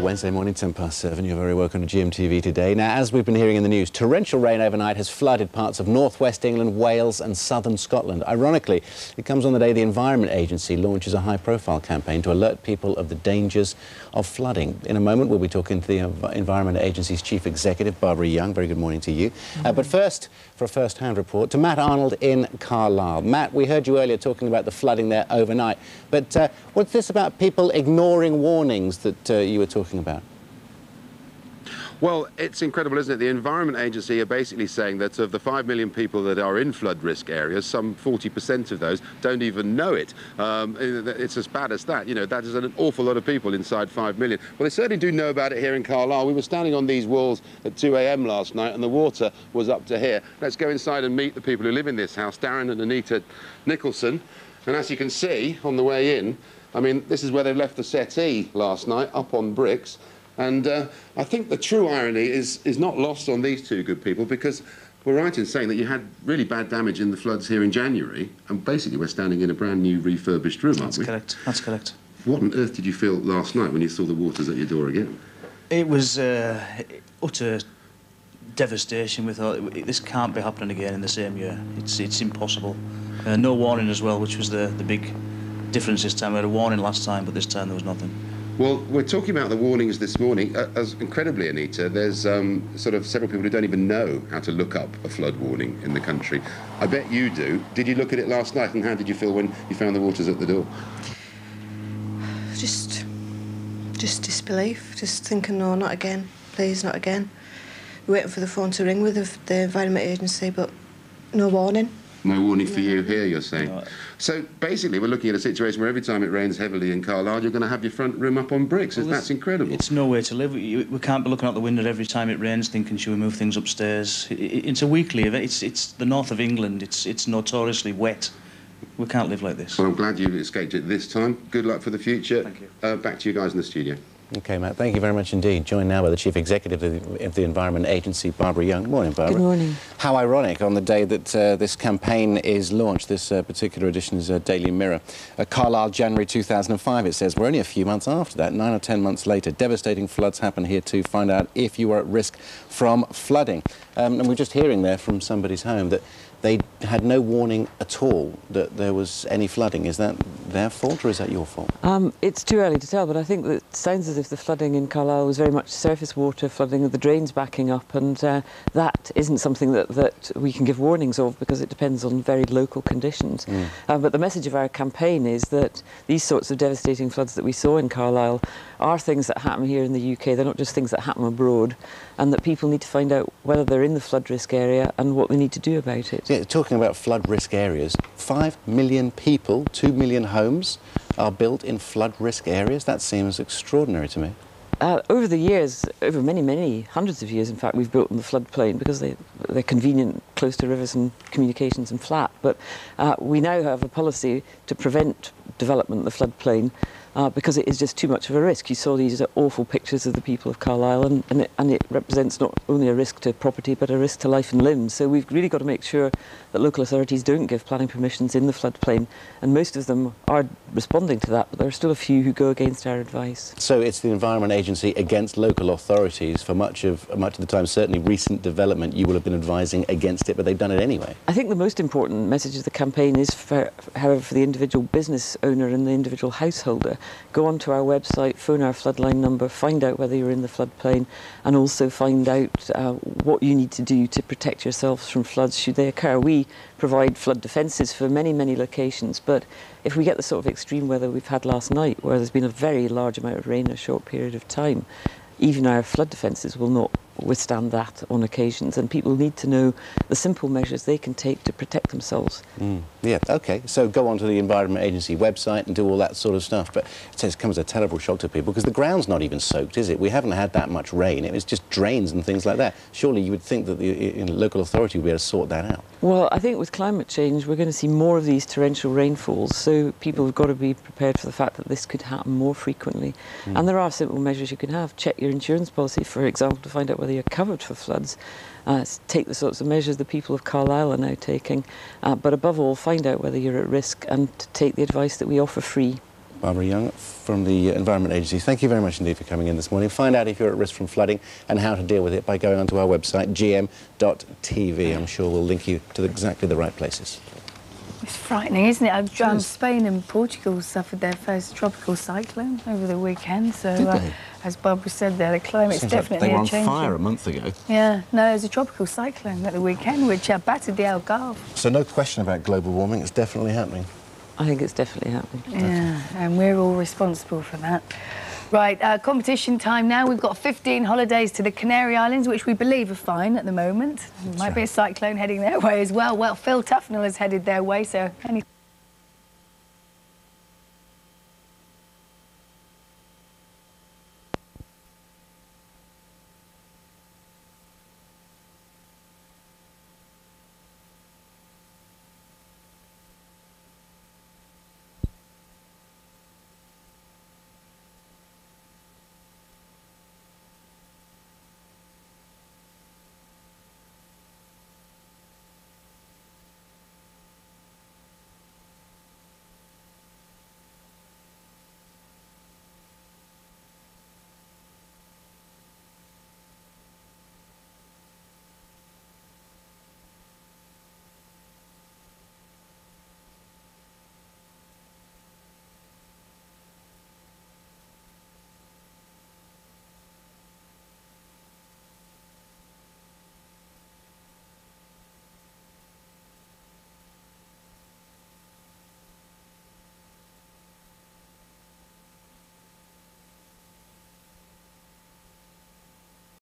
Wednesday morning, 7:10. You're very welcome to GMTV today. Now, as we've been hearing in the news, torrential rain overnight has flooded parts of northwest England, Wales and southern Scotland. Ironically, it comes on the day the Environment Agency launches a high-profile campaign to alert people of the dangers of flooding. In a moment, we'll be talking to the Environment Agency's Chief Executive, Barbara Young. Very good morning to you. But first, for a first-hand report, to Matt Arnold in Carlisle. Matt, we heard you earlier talking about the flooding there overnight, but what's this about people ignoring warnings that you were talking about? Well, it's incredible, isn't it? The Environment Agency are basically saying that of the 5 million people that are in flood risk areas, some 40% of those don't even know it. It's as bad as that. You know, that is an awful lot of people inside 5 million. Well, they certainly do know about it here in Carlisle. We were standing on these walls at 2 a.m. last night and the water was up to here. Let's go inside and meet the people who live in this house, Darren and Anita Nicholson. And as you can see on the way in, I mean, this is where they left the settee last night, up on bricks. And I think the true irony is not lost on these two good people, because we're right in saying that you had really bad damage in the floods here in January, and basically we're standing in a brand new refurbished room, aren't we? That's correct, that's correct. What on earth did you feel last night when you saw the waters at your door again? It was utter devastation. We thought, this can't be happening again in the same year. It's impossible. No warning as well, which was the big difference this time. We had a warning last time, but this time there was nothing. Well, we're talking about the warnings this morning. As incredibly, Anita, there's sort of several people who don't even know how to look up a flood warning in the country. I bet you do. Did you look at it last night, and how did you feel when you found the waters at the door? Just disbelief. Just thinking, no, not again. Please, not again. We're waiting for the phone to ring with the Environment Agency, but no warning. No warning for you here, you're saying. No. So basically, we're looking at a situation where every time it rains heavily in Carlisle, you're going to have your front room up on bricks. Well, that's incredible. It's no way to live. We can't be looking out the window every time it rains thinking, should we move things upstairs? It's a weekly event. It's the north of England. It's notoriously wet. We can't live like this. Well, I'm glad you escaped it this time. Good luck for the future. Thank you. Back to you guys in the studio. OK, Matt, thank you very much indeed. Joined now by the Chief Executive of the Environment Agency, Barbara Young. Morning, Barbara. Good morning. How ironic on the day that this campaign is launched. This particular edition is Daily Mirror. Carlisle, January 2005, it says. We're only a few months after that, 9 or 10 months later. Devastating floods happen here too. Find out if you are at risk from flooding. And we're just hearing there from somebody's home that they had no warning at all that there was any flooding. Is that their fault or is that your fault? It's too early to tell, but I think that it sounds as if the flooding in Carlisle was very much surface water flooding of the drains backing up, and that isn't something that we can give warnings of because it depends on very local conditions. But the message of our campaign is that these sorts of devastating floods that we saw in Carlisle are things that happen here in the UK. They're not just things that happen abroad, and that people need to find out whether they're in the flood risk area and what they need to do about it. Yeah, talking about flood risk areas, 5 million people, 2 million homes are built in flood risk areas. That seems extraordinary to me. Over the years, over many hundreds of years, in fact, we've built in the floodplain because they're convenient, close to rivers and communications and flat. But we now have a policy to prevent development in the floodplain because it is just too much of a risk. You saw these awful pictures of the people of Carlisle, and it represents not only a risk to property but a risk to life and limb. So we've really got to make sure that local authorities don't give planning permissions in the floodplain, and most of them are responding to that, but there are still a few who go against our advice. So it's the Environment Agency against local authorities for much of the time. Certainly recent development, you will have been advising against it, but they've done it anyway. I think the most important message of the campaign is, however, for the individual business owner and the individual householder. Go onto our website, phone our floodline number, find out whether you're in the floodplain, and also find out what you need to do to protect yourselves from floods should they occur. We provide flood defences for many locations, but if we get the sort of extreme weather we've had last night, where there's been a very large amount of rain in a short period of time, even our flood defences will not withstand that on occasions, and people need to know the simple measures they can take to protect themselves. Yeah, OK. So go onto the Environment Agency website and do all that sort of stuff. But it comes as a terrible shock to people because the ground's not even soaked, is it? We haven't had that much rain. It was just drains and things like that. Surely you would think that the local authority would be able to sort that out. Well, I think with climate change, we're going to see more of these torrential rainfalls, so people have got to be prepared for the fact that this could happen more frequently. And there are simple measures you can have. Check your insurance policy, for example, to find out whether you're covered for floods. Take the sorts of measures the people of Carlisle are now taking. But above all, find out whether you're at risk and take the advice that we offer free Barbara Young from the Environment Agency, thank you very much indeed for coming in this morning. Find out if you're at risk from flooding and how to deal with it by going onto our website, gm.tv. I'm sure we'll link you to exactly the right places. It's frightening, isn't it? Spain and Portugal suffered their first tropical cyclone over the weekend, so as Barbara said there, the climate's definitely they were on changing. fire a month ago. Yeah, no, there's a tropical cyclone at the weekend which battered the Algarve. So no question about global warming, it's definitely happening. I think it's definitely happening. Yeah, and we're all responsible for that. Right, competition time now. We've got 15 holidays to the Canary Islands, which we believe are fine at the moment. Might be a cyclone heading their way as well. Well, Phil Tufnell has headed their way, so any...